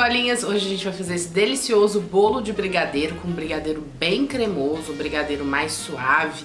brigaderolinhas, hoje a gente vai fazer esse delicioso bolo de brigadeiro com um brigadeiro bem cremoso, um brigadeiro mais suave,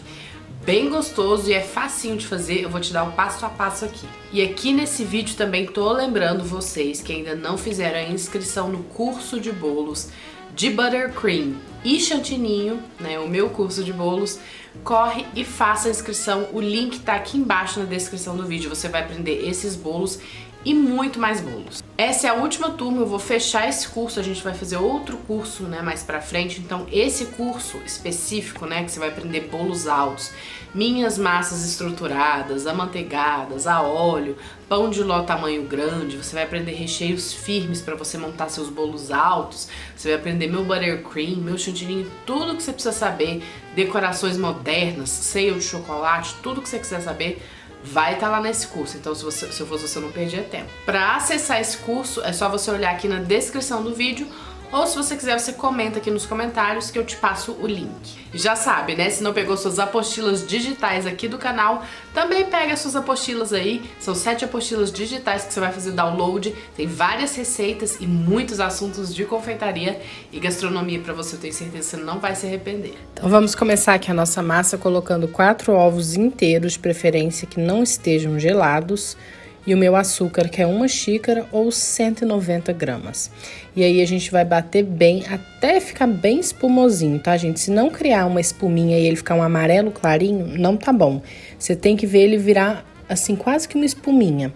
bem gostoso e é facinho de fazer. Eu vou te dar o passo a passo aqui. E aqui nesse vídeo também tô lembrando vocês que ainda não fizeram a inscrição no curso de bolos de Buttercream e Chantininho, né, o meu curso de bolos. Corre e faça a inscrição, o link tá aqui embaixo na descrição do vídeo. Você vai aprender esses bolos e muito mais bolos. Essa é a última turma, eu vou fechar esse curso, a gente vai fazer outro curso, né, mais pra frente. Então esse curso específico, né, que você vai aprender bolos altos, minhas massas estruturadas, amanteigadas, a óleo, pão de ló tamanho grande, você vai aprender recheios firmes pra você montar seus bolos altos, você vai aprender meu buttercream, meu chantininho, tudo que você precisa saber, decorações modernas, ceia de chocolate, tudo que você quiser saber, vai estar lá nesse curso. Então se eu fosse você, não perdia tempo. Para acessar esse curso, é só você olhar aqui na descrição do vídeo, ou se você quiser, você comenta aqui nos comentários que eu te passo o link. E já sabe, né? Se não pegou suas apostilas digitais aqui do canal, também pega suas apostilas aí. São 7 apostilas digitais que você vai fazer download. Tem várias receitas e muitos assuntos de confeitaria e gastronomia pra você. Eu tenho certeza que você não vai se arrepender. Então vamos começar aqui a nossa massa colocando 4 ovos inteiros, de preferência que não estejam gelados. E o meu açúcar, que é 1 xícara ou 190 gramas. E aí a gente vai bater bem até ficar bem espumosinho, tá, gente? Se não criar uma espuminha e ele ficar um amarelo clarinho, não tá bom. Você tem que ver ele virar, assim, quase que uma espuminha.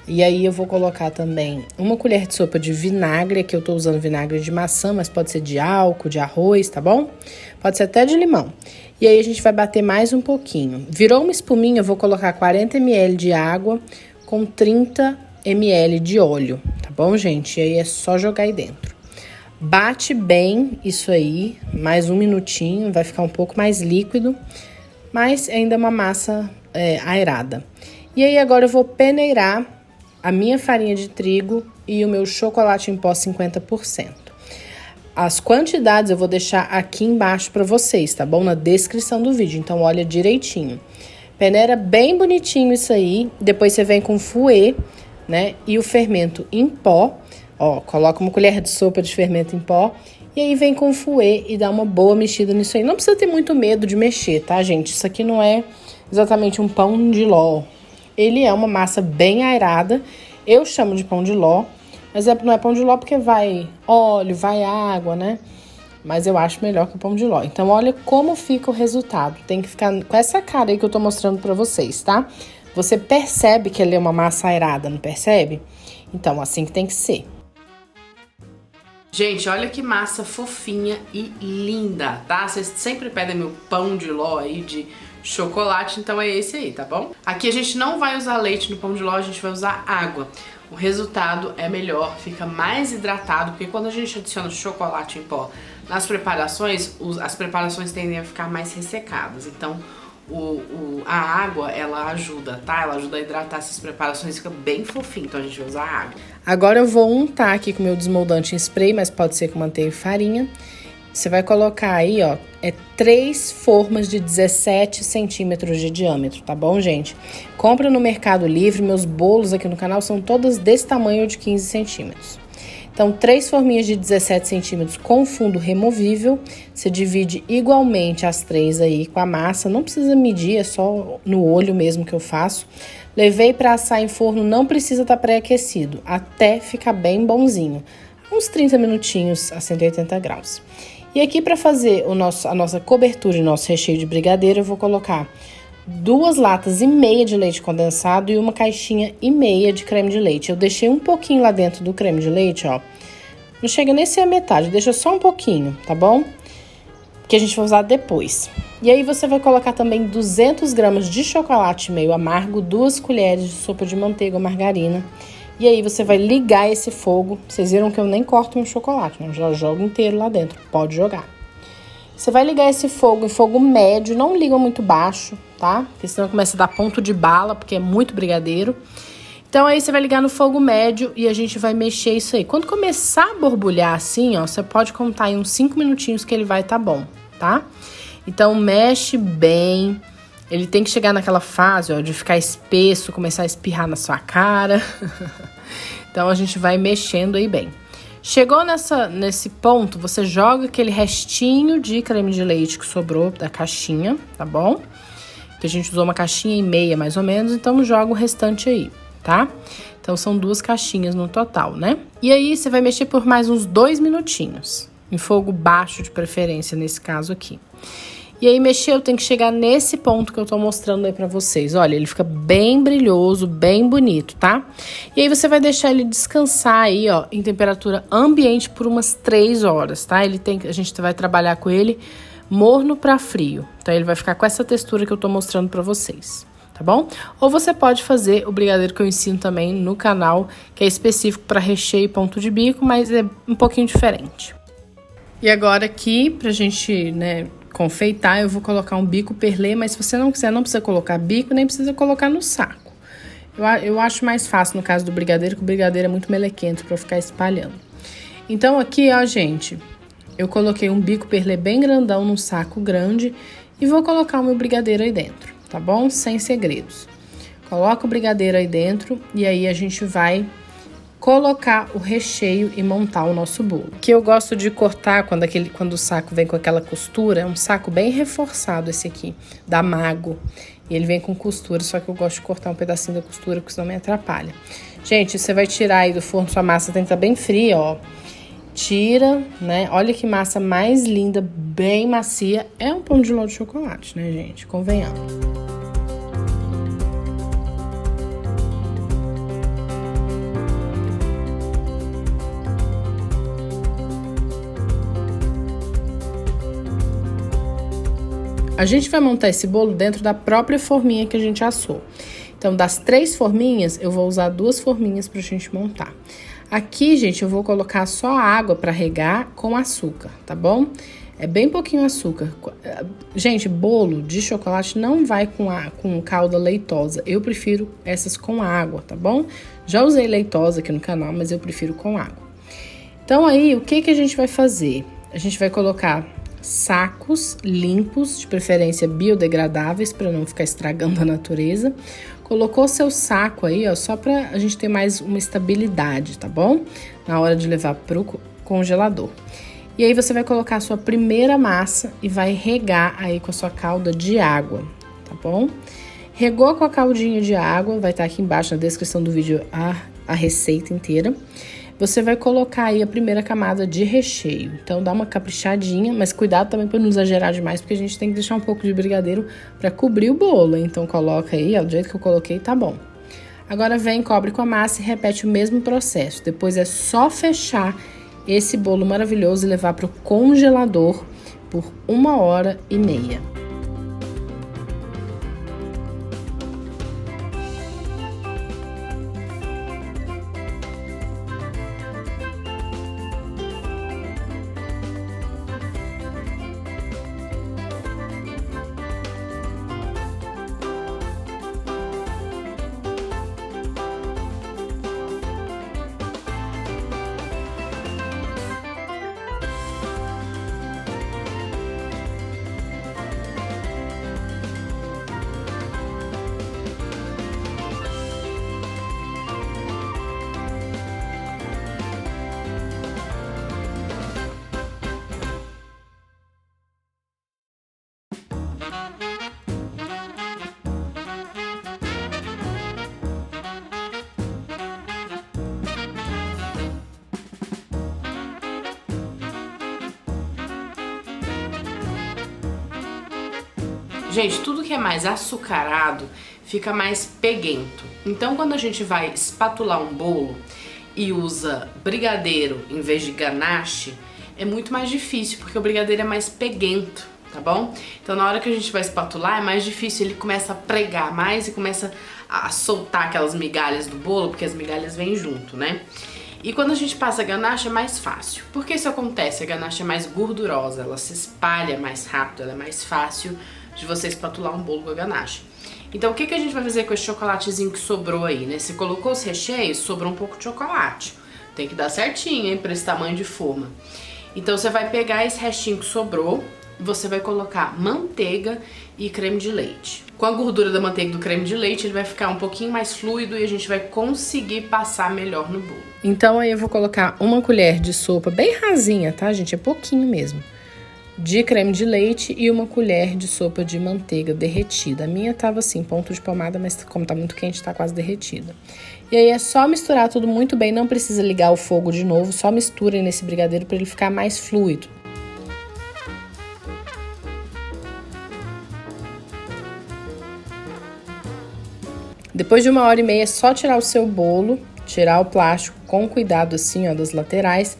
E aí eu vou colocar também 1 colher de sopa de vinagre, que eu tô usando vinagre de maçã, mas pode ser de álcool, de arroz, tá bom? Pode ser até de limão. E aí a gente vai bater mais um pouquinho. Virou uma espuminha, eu vou colocar 40 ml de água, com 30 ml de óleo, tá bom, gente? E aí é só jogar aí dentro. Bate bem isso aí, mais um minutinho, vai ficar um pouco mais líquido, mas ainda é uma massa aerada. E aí agora eu vou peneirar a minha farinha de trigo e o meu chocolate em pó 50%. As quantidades eu vou deixar aqui embaixo para vocês, tá bom? Na descrição do vídeo, então olha direitinho. Peneira bem bonitinho isso aí, depois você vem com fouet, né, e o fermento em pó, ó, coloca 1 colher de sopa de fermento em pó, e aí vem com fouet e dá uma boa mexida nisso aí. Não precisa ter muito medo de mexer, tá, gente? Isso aqui não é exatamente um pão de ló, ele é uma massa bem aerada, eu chamo de pão de ló, mas não é pão de ló porque vai óleo, vai água, né? Mas eu acho melhor que o pão de ló. Então, olha como fica o resultado. Tem que ficar com essa cara aí que eu tô mostrando pra vocês, tá? Você percebe que ele é uma massa aerada, não percebe? Então, assim que tem que ser. Gente, olha que massa fofinha e linda, tá? Vocês sempre pedem meu pão de ló aí de chocolate, então é esse aí, tá bom? Aqui a gente não vai usar leite no pão de ló, a gente vai usar água. O resultado é melhor, fica mais hidratado, porque quando a gente adiciona chocolate em pó nas preparações, as preparações tendem a ficar mais ressecadas. Então, a água, ela ajuda, tá? Ela ajuda a hidratar essas preparações, fica bem fofinho, então a gente vai usar água. Agora eu vou untar aqui com o meu desmoldante em spray, mas pode ser com manteiga e farinha. Você vai colocar aí, ó, 3 formas de 17 centímetros de diâmetro, tá bom, gente? Compra no Mercado Livre, meus bolos aqui no canal são todas desse tamanho de 15 centímetros. Então, 3 forminhas de 17 centímetros com fundo removível, você divide igualmente as 3 aí com a massa, não precisa medir, é só no olho mesmo que eu faço. Levei para assar em forno, não precisa estar pré-aquecido, até ficar bem bonzinho, uns 30 minutinhos a 180 graus. E aqui para fazer a nossa cobertura e nosso recheio de brigadeiro, eu vou colocar 2 latas e meia de leite condensado e 1 caixinha e meia de creme de leite. Eu deixei um pouquinho lá dentro do creme de leite, ó. Não chega nem a ser a metade, deixa só um pouquinho, tá bom? Que a gente vai usar depois. E aí você vai colocar também 200 gramas de chocolate meio amargo, 2 colheres de sopa de manteiga ou margarina. E aí você vai ligar esse fogo. Vocês viram que eu nem corto meu chocolate, né? Eu já jogo inteiro lá dentro, pode jogar. Você vai ligar esse fogo em fogo médio, não liga muito baixo, tá? Porque senão começa a dar ponto de bala, porque é muito brigadeiro. Então aí você vai ligar no fogo médio e a gente vai mexer isso aí. Quando começar a borbulhar assim, ó, você pode contar em uns 5 minutinhos que ele vai tá bom, tá? Então mexe bem. Ele tem que chegar naquela fase, ó, de ficar espesso, começar a espirrar na sua cara. Então a gente vai mexendo aí bem. Chegou nesse ponto, você joga aquele restinho de creme de leite que sobrou da caixinha, tá bom? Que a gente usou uma caixinha e meia, mais ou menos, então joga o restante aí, tá? Então são 2 caixinhas no total, né? E aí você vai mexer por mais uns 2 minutinhos, em fogo baixo de preferência nesse caso aqui. E aí mexeu, tem que chegar nesse ponto que eu tô mostrando aí pra vocês. Olha, ele fica bem brilhoso, bem bonito, tá? E aí você vai deixar ele descansar aí, ó, em temperatura ambiente por umas 3 horas, tá? A gente vai trabalhar com ele morno pra frio. Então ele vai ficar com essa textura que eu tô mostrando pra vocês, tá bom? Ou você pode fazer o brigadeiro que eu ensino também no canal, que é específico pra recheio e ponto de bico, mas é um pouquinho diferente. E agora aqui, pra gente, né, confeitar, eu vou colocar um bico perlê, mas se você não quiser, não precisa colocar bico, nem precisa colocar no saco. Eu acho mais fácil no caso do brigadeiro, que o brigadeiro é muito melequento pra ficar espalhando. Então aqui, ó, gente, eu coloquei um bico perlê bem grandão num saco grande e vou colocar o meu brigadeiro aí dentro, tá bom? Sem segredos. Coloca o brigadeiro aí dentro e aí a gente vai colocar o recheio e montar o nosso bolo. Que eu gosto de cortar quando o saco vem com aquela costura, é um saco bem reforçado esse aqui, da Mago. E ele vem com costura, só que eu gosto de cortar um pedacinho da costura, porque senão me atrapalha. Gente, você vai tirar aí do forno, sua massa tem que estar bem fria, ó. Tira, né? Olha que massa mais linda, bem macia. É um pão de ló de chocolate, né, gente? Convenhamos. A gente vai montar esse bolo dentro da própria forminha que a gente assou. Então, das 3 forminhas, eu vou usar 2 forminhas pra gente montar. Aqui, gente, eu vou colocar só água pra regar com açúcar, tá bom? É bem pouquinho açúcar. Gente, bolo de chocolate não vai com calda leitosa. Eu prefiro essas com água, tá bom? Já usei leitosa aqui no canal, mas eu prefiro com água. Então, aí, o que a gente vai fazer? A gente vai colocar sacos limpos, de preferência biodegradáveis, para não ficar estragando a natureza. Colocou seu saco aí, ó, só pra a gente ter mais uma estabilidade, tá bom? Na hora de levar pro congelador. E aí você vai colocar a sua primeira massa e vai regar aí com a sua calda de água, tá bom? Regou com a caldinha de água, vai estar aqui embaixo na descrição do vídeo a receita inteira. Você vai colocar aí a primeira camada de recheio. Então, dá uma caprichadinha, mas cuidado também para não exagerar demais, porque a gente tem que deixar um pouco de brigadeiro para cobrir o bolo. Então, coloca aí, ó, do jeito que eu coloquei, tá bom. Agora, vem, cobre com a massa e repete o mesmo processo. Depois é só fechar esse bolo maravilhoso e levar para o congelador por 1h30. Gente, tudo que é mais açucarado fica mais peguento. Então, quando a gente vai espatular um bolo e usa brigadeiro em vez de ganache, é muito mais difícil, porque o brigadeiro é mais peguento, tá bom? Então, na hora que a gente vai espatular, é mais difícil, ele começa a pregar mais e começa a soltar aquelas migalhas do bolo, porque as migalhas vêm junto, né? E quando a gente passa a ganache é mais fácil. Por que isso acontece? A ganache é mais gordurosa, ela se espalha mais rápido, ela é mais fácil de você espatular um bolo com a ganache. Então, o que a gente vai fazer com esse chocolatezinho que sobrou aí, né? Você colocou os recheios, sobrou um pouco de chocolate. Tem que dar certinho, hein, pra esse tamanho de forma. Então, você vai pegar esse restinho que sobrou, Você vai colocar manteiga e creme de leite. Com a gordura da manteiga e do creme de leite, ele vai ficar um pouquinho mais fluido e a gente vai conseguir passar melhor no bolo. Então aí eu vou colocar uma colher de sopa bem rasinha, tá, gente? É pouquinho mesmo. De creme de leite e uma colher de sopa de manteiga derretida. A minha tava assim, ponto de pomada, mas como tá muito quente, tá quase derretida. E aí é só misturar tudo muito bem, não precisa ligar o fogo de novo, só mistura nesse brigadeiro para ele ficar mais fluido. Depois de 1h30 é só tirar o seu bolo, tirar o plástico com cuidado assim, ó, das laterais.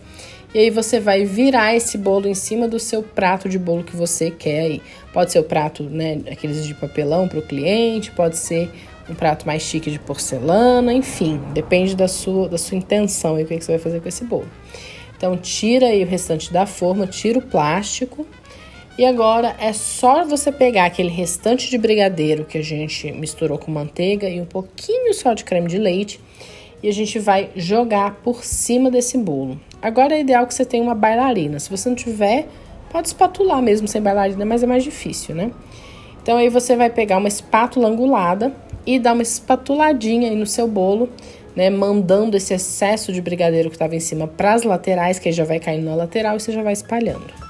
E aí você vai virar esse bolo em cima do seu prato de bolo que você quer aí. Pode ser o prato, né, aqueles de papelão para o cliente, pode ser um prato mais chique de porcelana, enfim, depende da sua intenção e o que você vai fazer com esse bolo. Então tira aí o restante da forma, tira o plástico. E agora é só você pegar aquele restante de brigadeiro que a gente misturou com manteiga e um pouquinho só de creme de leite e a gente vai jogar por cima desse bolo. Agora é ideal que você tenha uma bailarina. Se você não tiver, pode espatular mesmo sem bailarina, mas é mais difícil, né? Então aí você vai pegar uma espátula angulada e dar uma espatuladinha aí no seu bolo, né? Mandando esse excesso de brigadeiro que estava em cima para as laterais, que aí já vai caindo na lateral e você já vai espalhando.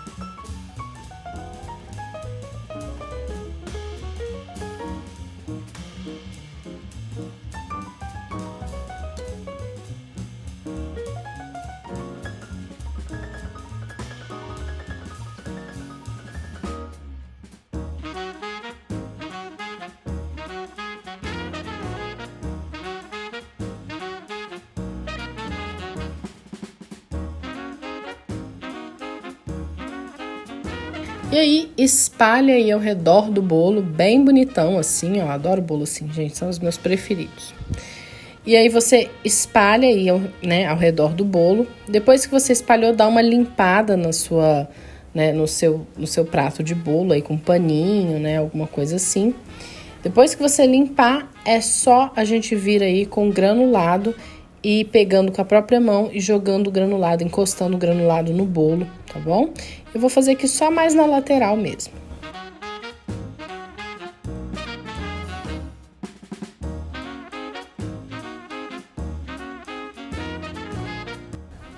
E aí, espalha aí ao redor do bolo, bem bonitão assim, ó. Adoro bolo assim, gente, são os meus preferidos. E aí você espalha aí, né, ao redor do bolo. Depois que você espalhou, dá uma limpada na sua, né, no seu prato de bolo aí com paninho, né, alguma coisa assim. Depois que você limpar, é só a gente vir aí com granulado e pegando com a própria mão e jogando o granulado, encostando o granulado no bolo, tá bom? Eu vou fazer aqui só mais na lateral mesmo.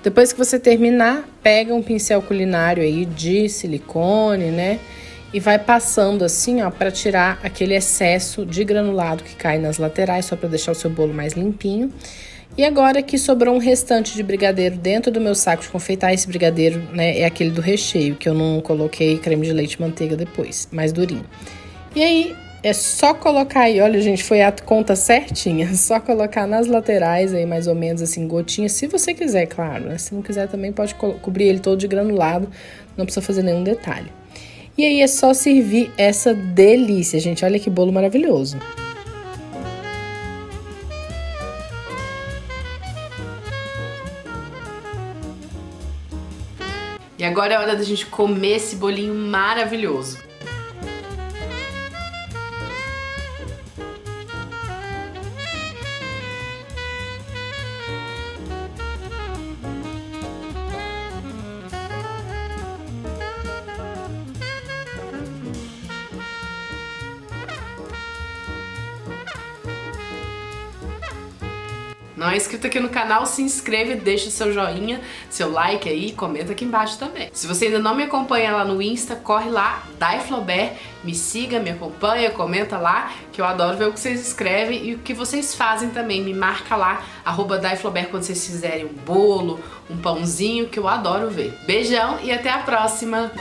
Depois que você terminar, pega um pincel culinário aí de silicone, né? E vai passando assim, ó, para tirar aquele excesso de granulado que cai nas laterais, só para deixar o seu bolo mais limpinho. E agora que sobrou um restante de brigadeiro dentro do meu saco de confeitar, esse brigadeiro, né, é aquele do recheio, que eu não coloquei creme de leite e manteiga depois, mais durinho. E aí, é só colocar aí, olha gente, foi a conta certinha, só colocar nas laterais aí mais ou menos assim, gotinhas, se você quiser, claro, né? Se não quiser também pode cobrir ele todo de granulado, não precisa fazer nenhum detalhe. E aí é só servir essa delícia, gente, olha que bolo maravilhoso. E agora é hora da gente comer esse bolinho maravilhoso. Não é inscrito aqui no canal, se inscreve, deixa seu joinha, seu like aí e comenta aqui embaixo também. Se você ainda não me acompanha lá no Insta, corre lá, DaiFlaubert, me siga, me acompanha, comenta lá, que eu adoro ver o que vocês escrevem e o que vocês fazem também. Me marca lá, @DaiFlaubert, quando vocês fizerem um bolo, um pãozinho, que eu adoro ver. Beijão e até a próxima!